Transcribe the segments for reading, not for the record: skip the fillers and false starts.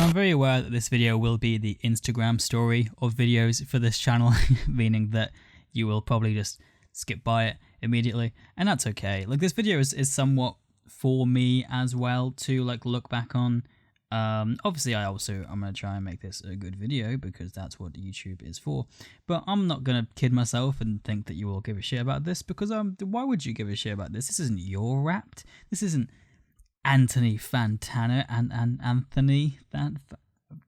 I'm very aware that this video will be the Instagram story of videos for this channel, meaning that you will probably just skip by it immediately, and that's okay. Like, this video is somewhat for me as well to like look back on. Obviously I'm gonna try and make this a good video because that's what YouTube is for, but I'm not gonna kid myself and think that you will give a shit about this, because why would you give a shit about this? This isn't your Wrapped. This isn't Anthony Fantano and Anthony that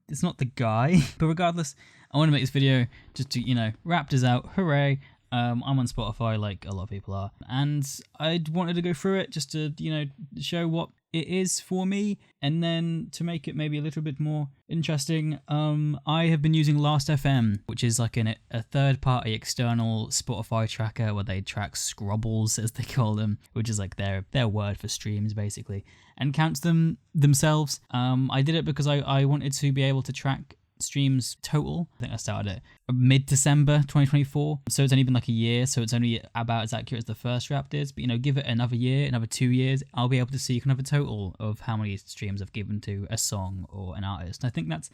it's not the guy. But regardless, I want to make this video just to, you know, Wrapped is out, hooray. I'm on Spotify like a lot of people are, and I wanted to go through it just to, you know, show what it is for me, and then to make it maybe a little bit more interesting, I have been using Last.fm, which is like a third-party external Spotify tracker where they track scrubbles, as they call them, which is like their word for streams basically, and counts them themselves. I did it because I wanted to be able to track streams total. I think I started it mid-December 2024, so it's only been like a year, so it's only about as accurate as the first Wrapped is. But you know, give it another year, another 2 years, I'll be able to see kind of a total of how many streams I've given to a song or an artist. I think that's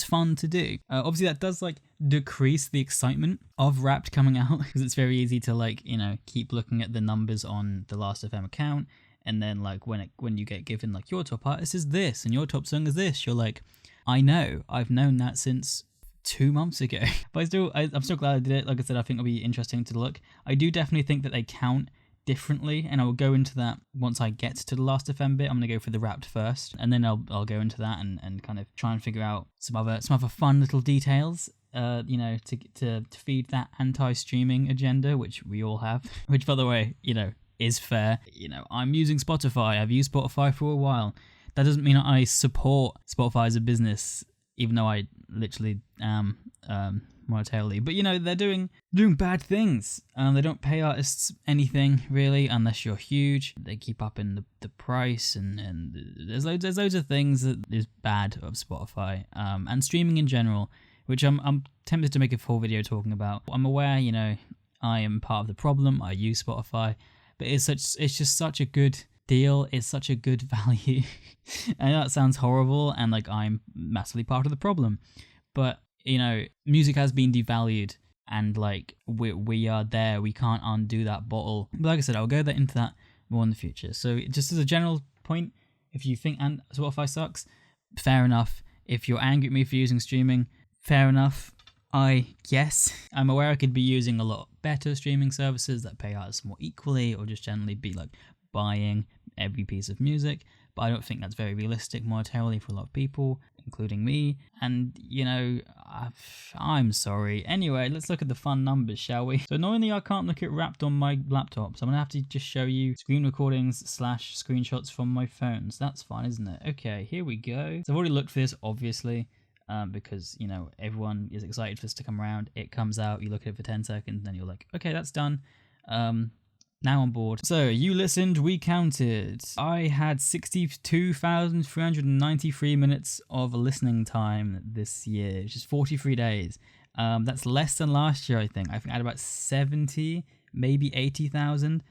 fun to do. Obviously that does like decrease the excitement of Wrapped coming out, because it's very easy to like, you know, keep looking at the numbers on the Last.fm account, and then like when you get given like your top artist is this and your top song is this, you're like, I know, I've known that since 2 months ago. But I'm still glad I did it. Like I said, I think it'll be interesting to look. I do definitely think that they count differently, and I will go into that once I get to the Last.fm bit. I'm gonna go for the Wrapped first, and then I'll go into that and kind of try and figure out some other fun little details, you know, to feed that anti-streaming agenda, which we all have. Which, by the way, you know, is fair. You know, I'm using Spotify. I've used Spotify for a while. That doesn't mean I support Spotify as a business, even though I literally am monetarily. But you know, they're doing bad things. They don't pay artists anything really, unless you're huge. They keep up in the price, and there's loads of things that is bad of Spotify, and streaming in general, which I'm tempted to make a full video talking about. I'm aware, you know, I am part of the problem. I use Spotify, but it's just such a good deal. It's such a good value. I know that sounds horrible, and like I'm massively part of the problem, but you know, music has been devalued, and like we are there. We can't undo that bottle. But like I said, I'll go into that more in the future. So just as a general point, if you think Spotify sucks, fair enough. If you're angry at me for using streaming, fair enough. I guess I'm aware I could be using a lot better streaming services that pay artists more equally, or just generally be like buying every piece of music, but I don't think that's very realistic monetarily for a lot of people, including me, and you know, I'm sorry. Anyway, let's look at the fun numbers, shall we? So annoyingly, I can't look at Wrapped on my laptop, so I'm gonna have to just show you screen recordings / screenshots from my phone. So that's fine, isn't it? Okay, here we go. So I've already looked for this, obviously, because you know, everyone is excited for this to come around. It comes out, you look at it for 10 seconds, then you're like, okay, that's done. Now on board. So you listened, we counted. I had 62,393 minutes of listening time this year, which is 43 days. That's less than last year, I think. I had about 70, maybe 80,000.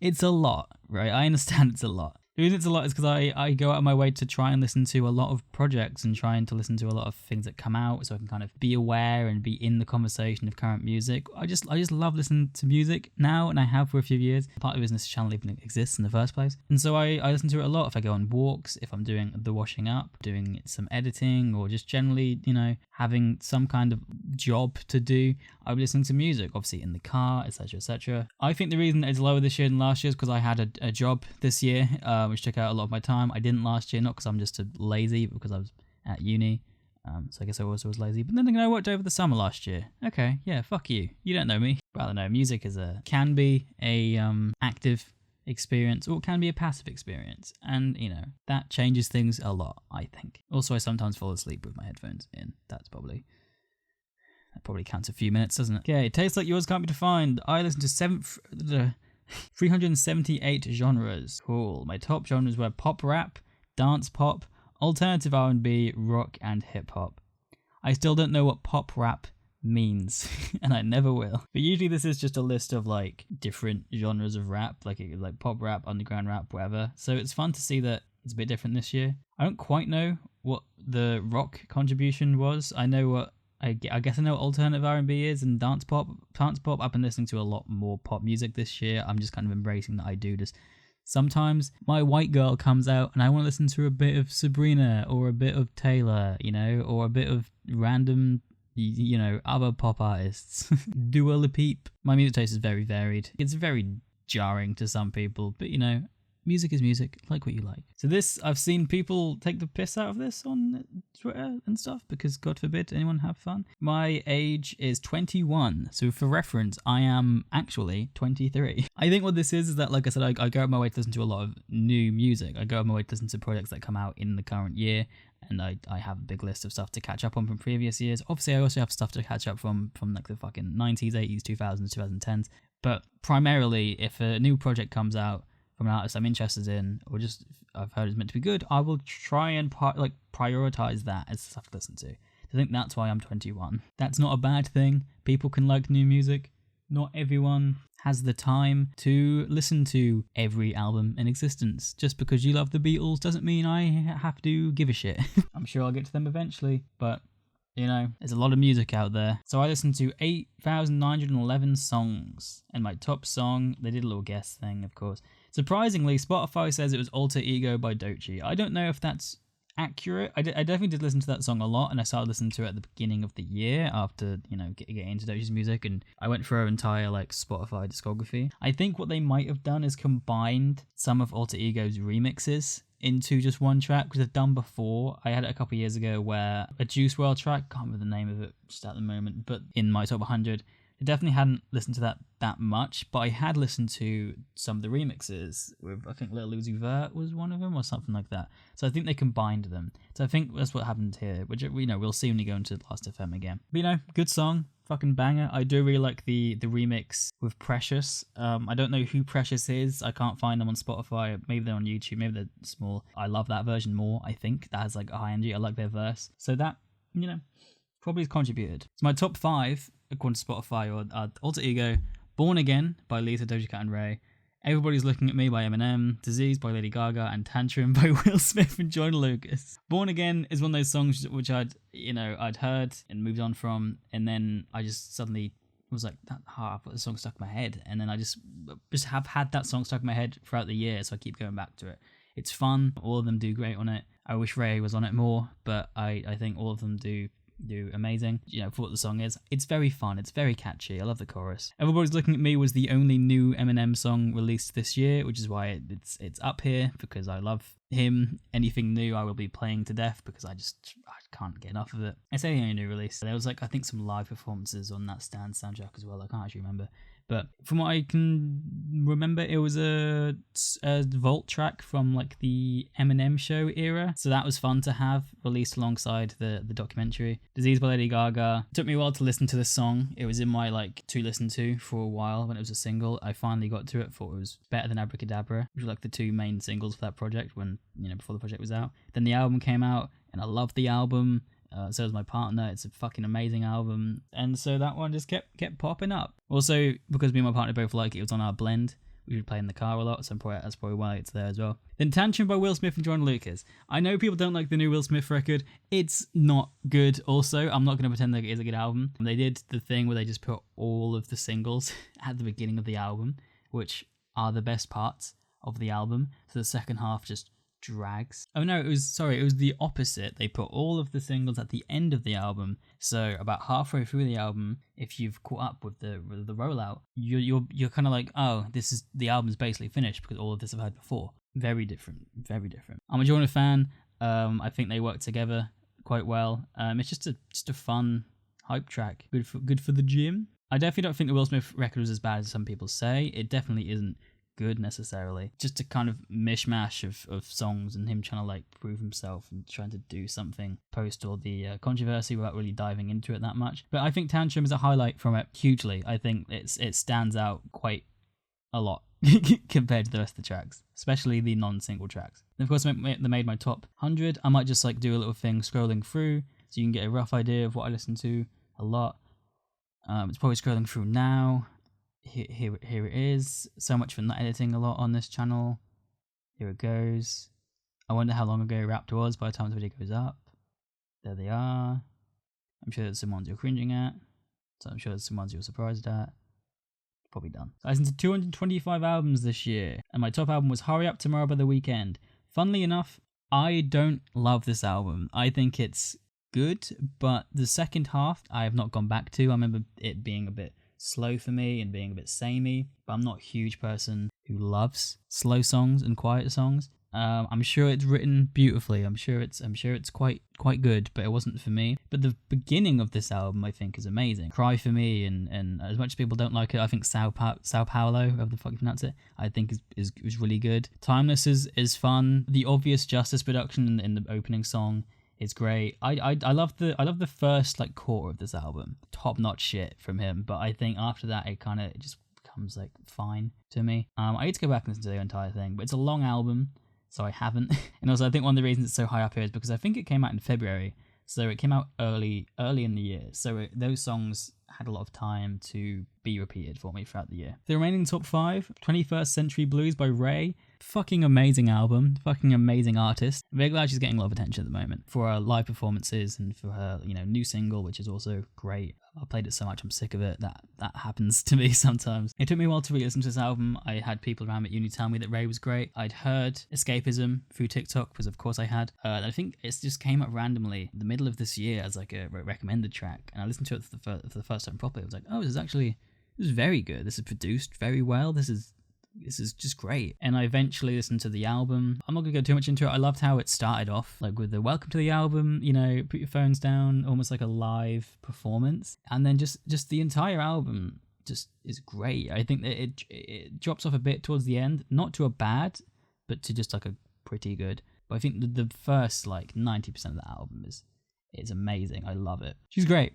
It's a lot, right? I understand it's a lot. The reason it's a lot is because I go out of my way to try and listen to a lot of projects and trying to listen to a lot of things that come out, so I can kind of be aware and be in the conversation of current music. I just love listening to music now, and I have for a few years. Part of the business channel even exists in the first place. And so I listen to it a lot if I go on walks, if I'm doing the washing up, doing some editing, or just generally, you know, having some kind of job to do. I'll be listening to music, obviously in the car, etc., etc. I think the reason it's lower this year than last year is because I had a job this year, which took out a lot of my time. I didn't last year, not because I'm just lazy, but because I was at uni. So I guess I also was lazy. But then again, I worked over the summer last year. Okay, yeah, fuck you. You don't know me. But I don't know. Music can be a active experience, or it can be a passive experience, and you know, that changes things a lot, I think. Also, I sometimes fall asleep with my headphones in. That probably counts a few minutes, doesn't it? Okay, tastes like yours can't be defined. I listen to 378 genres. Cool. My top genres were pop rap, dance pop, alternative R&B, rock, and hip hop. I still don't know what pop rap means, and I never will. But usually this is just a list of like different genres of rap, like pop rap, underground rap, whatever. So it's fun to see that it's a bit different this year. I don't quite know what the rock contribution was. I know what I guess I know what alternative R&B is and dance pop. I've been listening to a lot more pop music this year. I'm just kind of embracing that I do this. Sometimes my white girl comes out and I want to listen to a bit of Sabrina or a bit of Taylor, or a bit of random, other pop artists. Dua Lipa. My music taste is very varied. It's very jarring to some people, but music is music. Like what you like. So this, I've seen people take the piss out of this on Twitter and stuff because God forbid anyone have fun. My age is 21. So for reference, I am actually 23. I think what this is that, like I said, I go out of my way to listen to a lot of new music. I go out of my way to listen to projects that come out in the current year. And I have a big list of stuff to catch up on from previous years. Obviously, I also have stuff to catch up from like the fucking 90s, 80s, 2000s, 2010s. But primarily, if a new project comes out from an artist I'm interested in, or just I've heard it's meant to be good, I will try and prioritize that as stuff to listen to. I think that's why I'm 21. That's not a bad thing. People can like new music. Not everyone has the time to listen to every album in existence. Just because you love the Beatles doesn't mean I have to give a shit. I'm sure I'll get to them eventually, but there's a lot of music out there. So I listened to 8,911 songs, and my top song, they did a little guess thing, of course. Surprisingly, Spotify says it was Alter Ego by Doechii. I don't know if that's accurate. I definitely did listen to that song a lot, and I started listening to it at the beginning of the year after, getting into Doechii's music, and I went through her entire, Spotify discography. I think what they might have done is combined some of Alter Ego's remixes into just one track, because I've done before. I had it a couple of years ago where a Juice WRLD track, can't remember the name of it just at the moment, but in my top 100, I definitely hadn't listened to that much, but I had listened to some of the remixes with, I think Lil Uzi Vert was one of them or something like that. So I think they combined them. So I think that's what happened here, which we'll see when we go into Last FM again. But good song, fucking banger. I do really like the remix with Precious. I don't know who Precious is. I can't find them on Spotify. Maybe they're on YouTube. Maybe they're small. I love that version more. I think that has a high energy. I like their verse. So that probably has contributed. So my top 5, according to Spotify, are Alter Ego, Born Again by Lisa, Doja Cat and Ray, Everybody's Looking at Me by Eminem, Disease by Lady Gaga, and Tantrum by Will Smith and Joyner Lucas. Born Again is one of those songs which I'd heard and moved on from, and then I just suddenly was like, I've got the song stuck in my head, and then I just have had that song stuck in my head throughout the year, so I keep going back to it. It's fun. All of them do great on it. I wish Ray was on it more, but I think all of them do amazing, for what the song is. It's very fun, it's very catchy. I love the chorus. Everybody's Looking at Me was the only new Eminem song released this year, which is why it's up here, because I love him. Anything new I will be playing to death, because I can't get enough of it. I say the only new release. There was I think some live performances on that Stan soundtrack as well. I can't actually remember, but from what I can remember, it was a vault track from the Eminem show era, so that was fun to have released alongside the documentary. Disease by Lady Gaga. It took me a while to listen to this song. It was in my to listen to for a while when it was a single. I finally got to it, thought it was better than Abracadabra, which were the two main singles for that project when before the project was out. Then the album came out, and I loved the album. So was my partner. It's a fucking amazing album, and so that one just kept popping up. Also, because me and my partner both like it was on our blend. We would play in the car a lot, so that's probably why it's there as well. Then Tantrum by Will Smith and Joyner Lucas. I know people don't like the new Will Smith record. It's not good also. I'm not going to pretend like it is a good album. They did the thing where they just put all of the singles at the beginning of the album, which are the best parts of the album. So the second half just drags. Oh no, it was the opposite. They put all of the singles at the end of the album, so about halfway through the album, if you've caught up with the rollout, you're kind of like, oh, this is the album's basically finished because all of this I've heard before. Very different. I'm a Joyner fan. I think they work together quite well. It's just a fun hype track, good for the gym. I definitely don't think the Will Smith record was as bad as some people say. It definitely isn't good necessarily. Just a kind of mishmash of songs and him trying to prove himself and trying to do something post all the controversy without really diving into it that much. But I think Tantrum is a highlight from it hugely. I think it stands out quite a lot compared to the rest of the tracks, especially the non-single tracks. And of course, they made my top 100. I might just do a little thing scrolling through so you can get a rough idea of what I listen to a lot. It's probably scrolling through now. Here it is. So much for not editing a lot on this channel. Here it goes. I wonder how long ago Wrapped was by the time the video goes up. There they are. I'm sure there's some ones you're cringing at. So I'm sure there's some ones you're surprised at. Probably done. I listened to 225 albums this year, and my top album was Hurry Up Tomorrow by The Weeknd. Funnily enough, I don't love this album. I think it's good, but the second half I have not gone back to. I remember it being a bit slow for me and being a bit samey, but I'm not a huge person who loves slow songs and quiet songs. I'm sure it's written beautifully. I'm sure it's quite good, but it wasn't for me. But the beginning of this album, I think, is amazing. Cry for Me, and as much as people don't like it, I think Sao Paulo, however the fuck you pronounce it, I think is really good. Timeless is fun. The Obvious Justice production in the opening song is great. I love the first like quarter of this album. Top notch shit from him. But I think after that it just becomes like fine to me. I need to go back and listen to the entire thing, but it's a long album. So I haven't. And also I think one of the reasons it's so high up here is because I think it came out in February. So it came out early in the year. So those songs had a lot of time to be repeated for me throughout the year. The remaining top 5, 21st Century Blues by Ray. Fucking amazing album. Fucking amazing artist. I'm very glad she's getting a lot of attention at the moment for her live performances and for her, new single, which is also great. I played it so much, I'm sick of it. That happens to me sometimes. It took me a while to really listen to this album. I had people around me at uni tell me that Ray was great. I'd heard Escapism through TikTok, because of course I had. And I think it just came up randomly in the middle of this year as like a recommended track. And I listened to it for the first time properly. I was like, oh, this is very good. This is produced very well. This is just great. And I eventually listened to the album. I'm not gonna go too much into it. I loved how it started off, like with the welcome to the album, put your phones down, almost like a live performance. And then just the entire album just is great. I think that it drops off a bit towards the end, not to a bad, but to just like a pretty good. But I think the first like 90% of the album is amazing. I love it. She's great.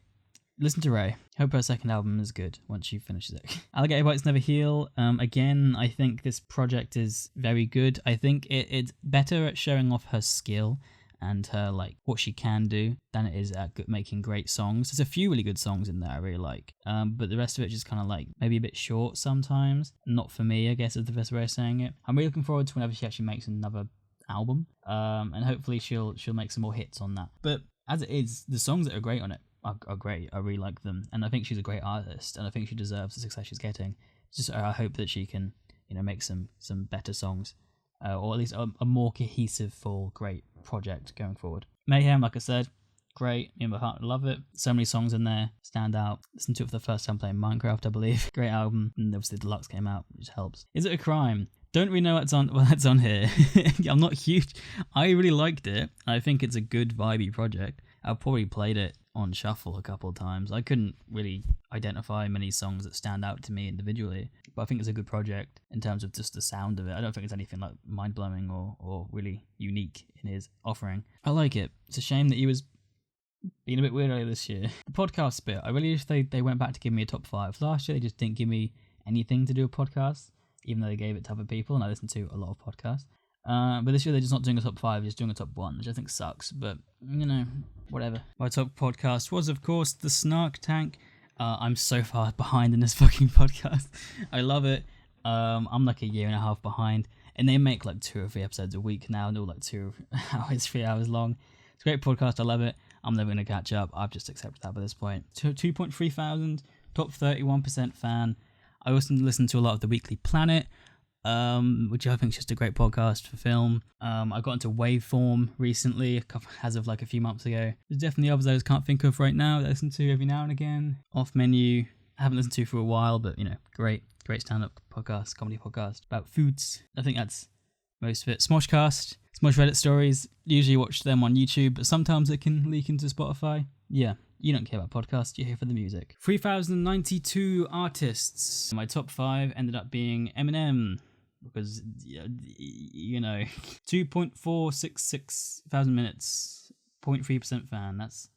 Listen to Ray. Hope her second album is good once she finishes it. Alligator Bites Never Heal. Again, I think this project is very good. I think it's better at showing off her skill and her like what she can do than it is at making great songs. There's a few really good songs in there I really like, but the rest of it just kind of like maybe a bit short sometimes. Not for me, I guess is the best way of saying it. I'm really looking forward to whenever she actually makes another album, and hopefully she'll make some more hits on that. But as it is, the songs that are great on it are great. I really like them, and I think she's a great artist, and I think she deserves the success she's getting. Just I hope that she can, make some better songs, or at least a more cohesive, full, great project going forward. Mayhem, like I said, great. Me and my heart love it. So many songs in there stand out. Listened to it for the first time playing Minecraft, I believe. Great album, and obviously the deluxe came out, which helps. Is it a crime? Don't really know what's on here. I'm not huge. I really liked it. I think it's a good vibey project. I've probably played it on shuffle a couple of times. I couldn't really identify many songs that stand out to me individually, but I think it's a good project in terms of just the sound of it. I don't think it's anything like mind-blowing or really unique in his offering. I like it. It's a shame that he was being a bit weird earlier this year. The podcast bit, I really wish they went back to give me a top 5. Last year they just didn't give me anything to do with podcasts, even though they gave it to other people, and I listen to a lot of podcasts. But this year they're just not doing a top 5, just doing a top 1, which I think sucks, but, whatever. My top podcast was, of course, The Snark Tank. I'm so far behind in this fucking podcast. I love it. I'm like a year and a half behind, and they make like 2 or 3 episodes a week now, and they're all like 2 hours, 3 hours long. It's a great podcast, I love it. I'm never going to catch up. I've just accepted that by this point. 2.3 thousand, top 31% fan. I also listen to a lot of The Weekly Planet, which I think is just a great podcast for film. I got into Waveform recently, as of like a few months ago. There's definitely others I just can't think of right now that I listen to every now and again. Off Menu, I haven't listened to for a while, but great stand-up podcast, comedy podcast about foods. I think that's most of it. Smoshcast, Smosh Reddit stories. Usually watch them on YouTube, but sometimes it can leak into Spotify. Yeah. You don't care about podcasts, you're here for the music. 3,092 artists. My top 5 ended up being Eminem, because, 2.466 thousand minutes, 0.3% fan, that's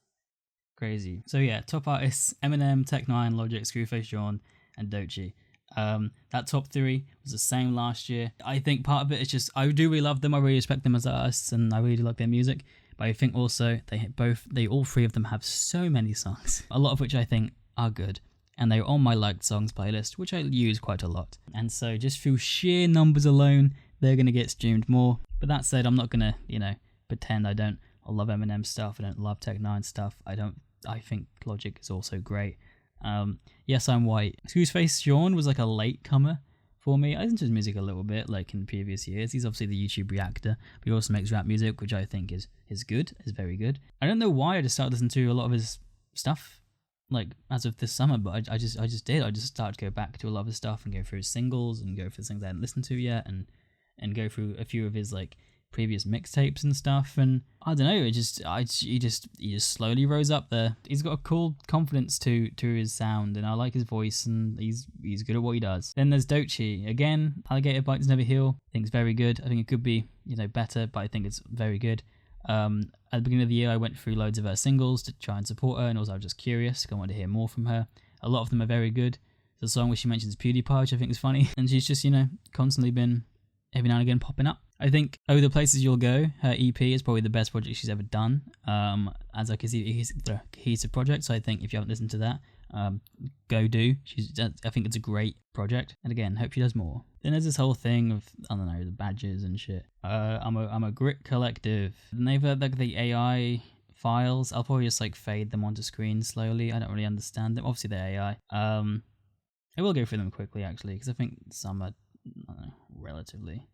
crazy. So yeah, top artists, Eminem, Tech9, Logic, Screwface John, and Doechii. That top 3 was the same last year. I think part of it is just, I do really love them, I really respect them as artists, and I really like their music. But I think also they all 3 of them have so many songs, a lot of which I think are good, and they're on my liked songs playlist, which I use quite a lot. And so just through sheer numbers alone, they're going to get streamed more. But that said, I'm not gonna, pretend I don't love Eminem stuff. I don't love Tech Nine stuff. I think Logic is also great. Yes, I'm White. Screwface Sean was like a latecomer for me. I listened to his music a little bit, like in previous years. He's obviously the YouTube reactor, but he also makes rap music, which I think is good, is very good. I don't know why I just started listening to a lot of his stuff, like as of this summer, but I just did. I just started to go back to a lot of his stuff and go through his singles and go through the things I hadn't listened to yet, and go through a few of his like previous mixtapes and stuff. And I don't know, he just slowly rose up there. He's got a cool confidence to his sound, and I like his voice, and he's good at what he does. Then there's Doechii. Again, Alligator Bites Never Heal. I think it's very good. I think it could be better, but I think it's very good. At the beginning of the year, I went through loads of her singles to try and support her, and also I was just curious because I wanted to hear more from her. A lot of them are very good. There's a song where she mentions PewDiePie, which I think is funny, and she's just constantly been every now and again popping up. I think Oh the Places You'll Go, her EP, is probably the best project she's ever done as a cohesive project. So I think if you haven't listened to that, go do. I think it's a great project, and again, hope she does more. Then there's this whole thing of, I don't know, the badges and shit. I'm a Grit Collective. And they've like the AI files. I'll probably just like fade them onto screen slowly. I don't really understand them. Obviously they're AI. I will go through them quickly actually, because I think some are, I don't know, relatively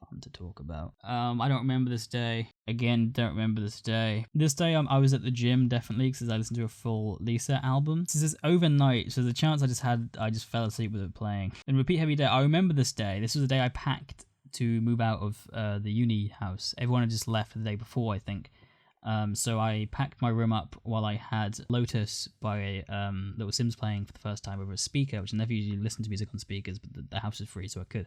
fun to talk about. I don't remember this day. Again, don't remember this day. This day I was at the gym, definitely, because I listened to a full Lisa album. This is overnight, so there's a chance I just fell asleep with it playing. And Repeat Heavy Day, I remember this day. This was the day I packed to move out of the uni house. Everyone had just left the day before, I think. So I packed my room up while I had Lotus by Little Sims playing for the first time over a speaker, which I never usually listen to music on speakers, but the house is free, so I could.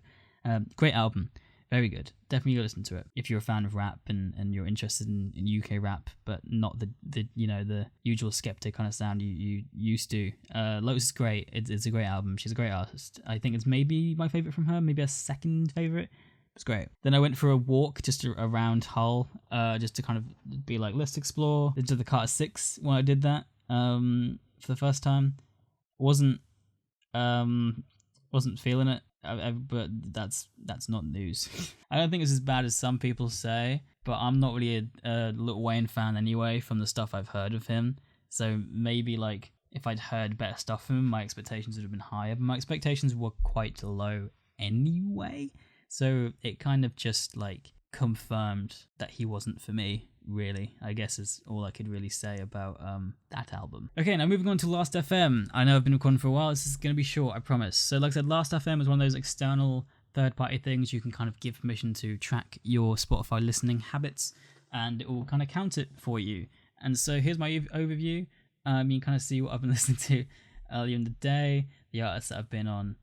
Great album. Very good. Definitely go listen to it if you're a fan of rap and you're interested in UK rap, but not the usual skeptic kind of sound you used to. Lotus is great. It's a great album. She's a great artist. I think it's maybe my favorite from her, maybe a second favorite. It's great. Then I went for a walk just around Hull, just to kind of be like, let's explore. Into the Carter 6 when I did that for the first time. Wasn't feeling it. But that's not news. I don't think it's as bad as some people say, but I'm not really a Lil Wayne fan anyway from the stuff I've heard of him. So maybe like if I'd heard better stuff from him, my expectations would have been higher, but my expectations were quite low anyway. So it kind of just like confirmed that he wasn't for me, really, I guess is all I could really say about that album. Okay, now moving on to Last FM. I know I've been recording for a while. This is going to be short, I promise. So like I said, Last FM is one of those external third-party things you can kind of give permission to track your Spotify listening habits, and it will kind of count it for you. And so here's my overview. You can kind of see what I've been listening to earlier in the day, the artists that I've been on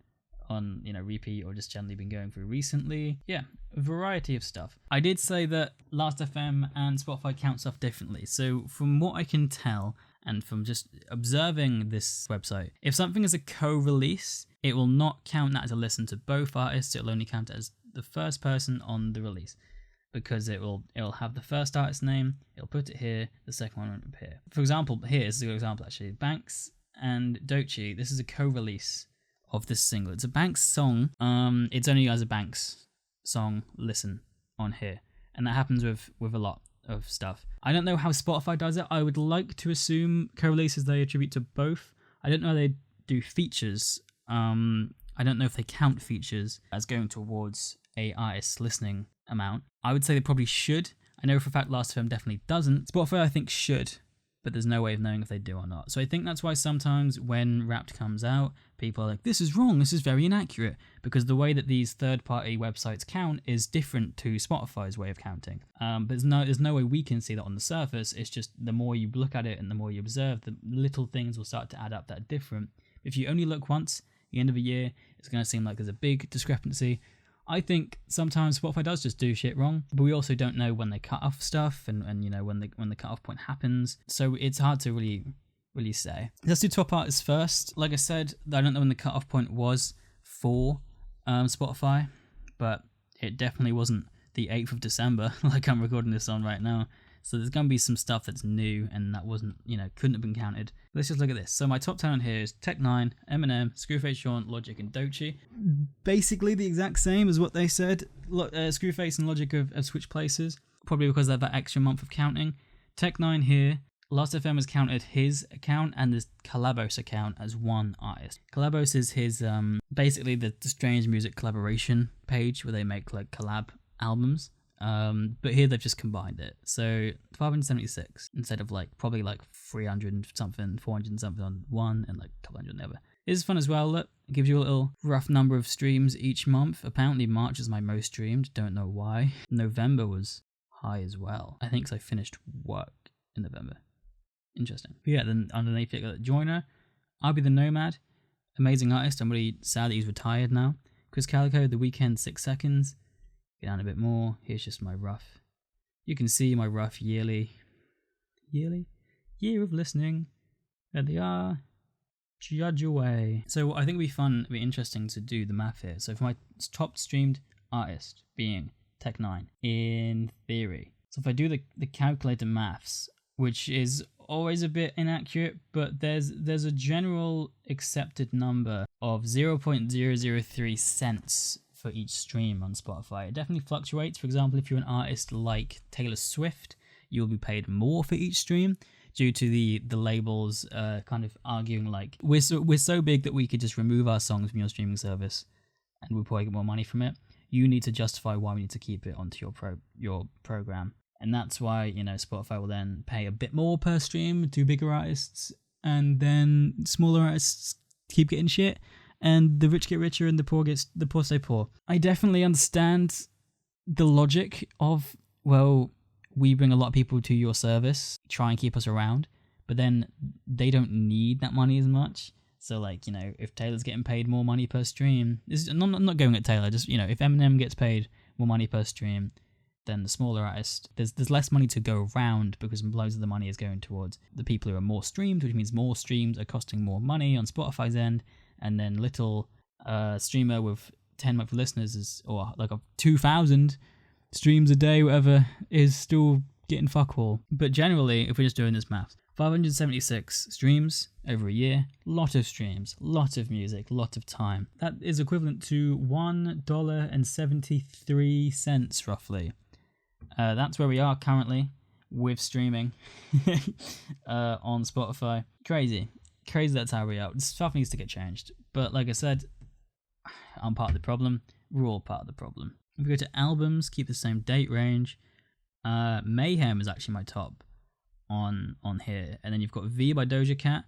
repeat or just generally been going through recently. Yeah, a variety of stuff. I did say that Last.fm and Spotify count stuff differently. So from what I can tell, and from just observing this website, if something is a co-release, it will not count that as a listen to both artists. It'll only count it as the first person on the release, because it'll have the first artist's name, it'll put it here, the second one won't appear. For example, here's a good example actually. Banks and Doechii, this is a co-release of this single. It's a Banks song. It's only as a Banks song listen on here, and that happens with a lot of stuff. I don't know how Spotify does it. I would like to assume co-releases they attribute to both. I don't know how they do features. I don't know if they count features as going towards a artist's listening amount. I would say they probably should. I know for a fact Last.fm definitely doesn't. Spotify I think should, but there's no way of knowing if they do or not. So I think that's why sometimes when Wrapped comes out, people are like, this is wrong, this is very inaccurate, because the way that these third-party websites count is different to Spotify's way of counting. But there's no way we can see that on the surface. It's just the more you look at it and the more you observe, the little things will start to add up that are different. If you only look once, at the end of a year, it's going to seem like there's a big discrepancy. I think sometimes Spotify does just do shit wrong, but we also don't know when they cut off stuff and when the cut off point happens. So it's hard to really say. Let's do top artists first. Like I said, I don't know when the cut off point was for Spotify, but it definitely wasn't the 8th of December like I'm recording this on right now. So there's going to be some stuff that's new and that wasn't, couldn't have been counted. Let's just look at this. So my top 10 on here is Tech9, Eminem, Screwface Sean, Logic, and Doechii. Basically the exact same as what they said. Screwface and Logic have switched places, probably because they have that extra month of counting. Tech9 here, Last.fm has counted his account and this Collabos account as one artist. Collabos is his, basically the Strange Music collaboration page where they make like collab albums. But here they've just combined it. So 576 instead of like probably like 300 and something, 400 and something on one and like a couple hundred on the other. It's fun as well. Look, it gives you a little rough number of streams each month. Apparently March is my most streamed. Don't know why. November was high as well. I think 'cause I finished work in November. Interesting. But yeah, then underneath it, got Joyner, I'll Be the Nomad, amazing artist. I'm really sad that he's retired now. Chris Calico, The Weeknd, 6 Seconds. Get down a bit more. Here's just my rough. You can see my rough year of listening. There they are. Judge away. So I think it'd be fun, it'd be interesting to do the math here. So for my top streamed artist being Tech9, in theory. So if I do the calculator maths, which is always a bit inaccurate, but there's a general accepted number of 0.003 cents for each stream on Spotify. It definitely fluctuates. For example, if you're an artist like Taylor Swift, you'll be paid more for each stream due to the labels kind of arguing like we're so big that we could just remove our songs from your streaming service and we'll probably get more money from it. You need to justify why we need to keep it onto your program. And that's why, Spotify will then pay a bit more per stream to bigger artists, and then smaller artists keep getting shit, and the rich get richer and the poor stay poor. I definitely understand the logic of, well, we bring a lot of people to your service, try and keep us around, but then they don't need that money as much. So if Taylor's getting paid more money per stream, I'm not going at Taylor, just, if Eminem gets paid more money per stream, then the smaller artist, there's less money to go around because loads of the money is going towards the people who are more streamed, which means more streams are costing more money on Spotify's end, and then little streamer with 10 monthly listeners or like 2,000 streams a day, whatever, is still getting fuck all. But generally, if we're just doing this math, 576 streams over a year, lot of streams, lot of music, lot of time. That is equivalent to $1.73 roughly. That's where we are currently with streaming on Spotify. Crazy that's how we are. Stuff needs to get changed. But like I said, I'm part of the problem. We're all part of the problem. If we go to albums, keep the same date range. Mayhem is actually my top on here. And then you've got V by Doja Cat.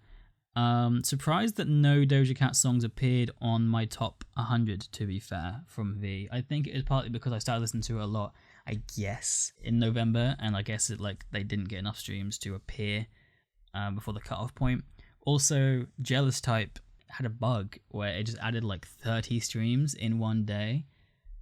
Surprised that no Doja Cat songs appeared on my top 100, to be fair, from V. I think it is partly because I started listening to it a lot, I guess, in November, and I guess they didn't get enough streams to appear before the cutoff point. Also, Jealous Type had a bug where it just added like 30 streams in one day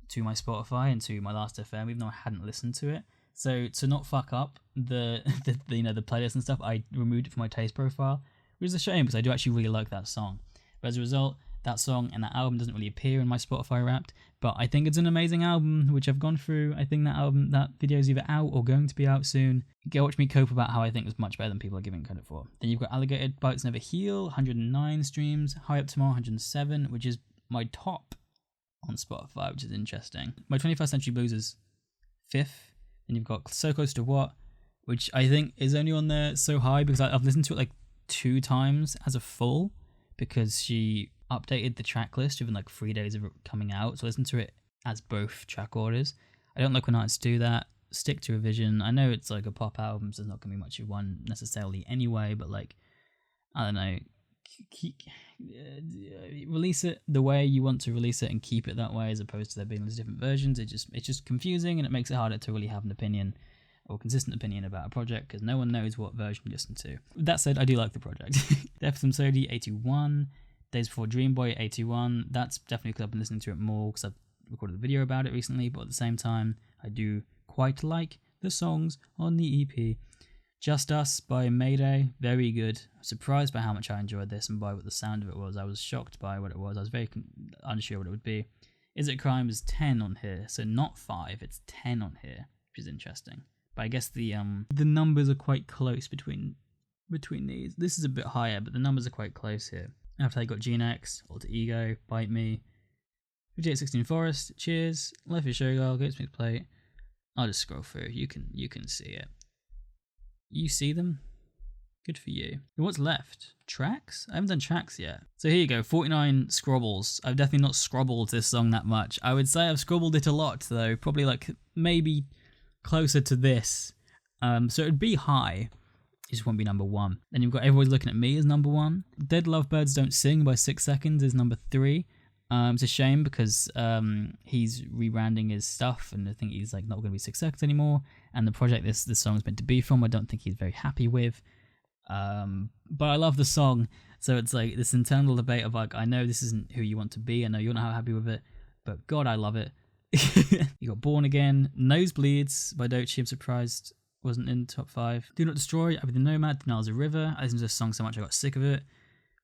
to my Spotify and to my Last.fm, even though I hadn't listened to it. So to not fuck up the playlist and stuff, I removed it from my taste profile, which is a shame because I do actually really like that song. But as a result, that song and that album doesn't really appear in my Spotify Wrapped, but I think it's an amazing album, which I've gone through. I think that video is either out or going to be out soon. Go watch me cope about how I think it's much better than people are giving credit for. Then you've got Alligator Bites Never Heal, 109 streams, High Up Tomorrow, 107, which is my top on Spotify, which is interesting. My 21st Century Blues is 5th. Then you've got So Close to What, which I think is only on there so high because I've listened to it like 2 times as a full, because she updated the track list within like 3 days of it coming out. So I listened to it as both track orders. I don't like when artists do that. Stick to a vision. I know it's like a pop album, so there's not going to be much of one necessarily anyway, but like, I don't know, release it the way you want to release it and keep it that way, as opposed to there being these different versions. It's just confusing, and it makes it harder to really have an opinion or consistent opinion about a project because no one knows what version you listen to. That said, I do like the project. Death from Sodi, 81. Days Before Dream Boy, 81. That's definitely because I've been listening to it more because I've recorded a video about it recently, but at the same time, I do quite like the songs on the EP. Just Us by Mayday, very good. I was surprised by how much I enjoyed this and by what the sound of it was. I was shocked by what it was. I was very unsure what it would be. Is It Crime is 10 on here, so not 5, it's 10 on here, which is interesting. But I guess the numbers are quite close between these. This is a bit higher, but the numbers are quite close here. After that, you got Gene X, Alter Ego, Bite Me, 5816 Forest, Cheers, Life is Showgirl, Goats Mix Plate. I'll just scroll through. You can see it. You see them? Good for you. And what's left? Tracks? I haven't done tracks yet. So here you go, 49 scrobbles. I've definitely not scrobbled this song that much. I would say I've scrobbled it a lot though, probably like maybe closer to this. So it'd be high. It just won't be number 1. Then you've got Everybody's Looking at Me as number 1. Dead Lovebirds Don't Sing by 6 Seconds is number 3. It's a shame because he's rebranding his stuff, and I think he's like not going to be 6 Seconds anymore. And the project this song is meant to be from, I don't think he's very happy with. But I love the song, so it's like this internal debate of like, I know this isn't who you want to be, I know you're not happy with it, but God, I love it. You got Born Again, Nosebleeds by Doechii. I'm surprised wasn't in top 5. Do Not Destroy, I'll Be the Nomad, Denial's a River. I listened to this song so much I got sick of it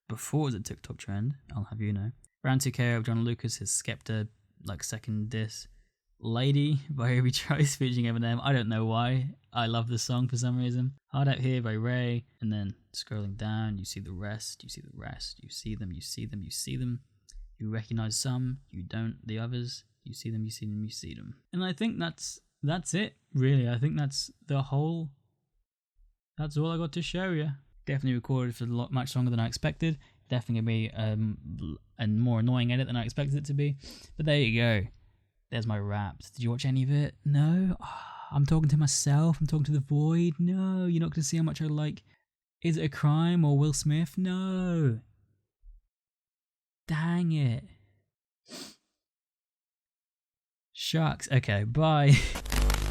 before it was a TikTok trend, I'll have you know. Round 2K of John Lucas, his Skepta like second diss. Lady by Ruby Trice featuring Eminem. I don't know why. I love this song for some reason. Hard Out Here by Ray. And then scrolling down, you see the rest, you see the rest, you see them, you see them, you see them. You recognize some, you don't the others. You see them, you see them, you see them. And I think that's it, really. I think that's all I got to show you. Definitely recorded for much longer than I expected. Definitely gonna be a more annoying edit than I expected it to be. But there you go. There's my Wrapped. Did you watch any of it? No? Oh, I'm talking to myself. I'm talking to the void. No, you're not going to see how much I like Is It a Crime or Will Smith? No. Dang it. Shucks. Okay, bye.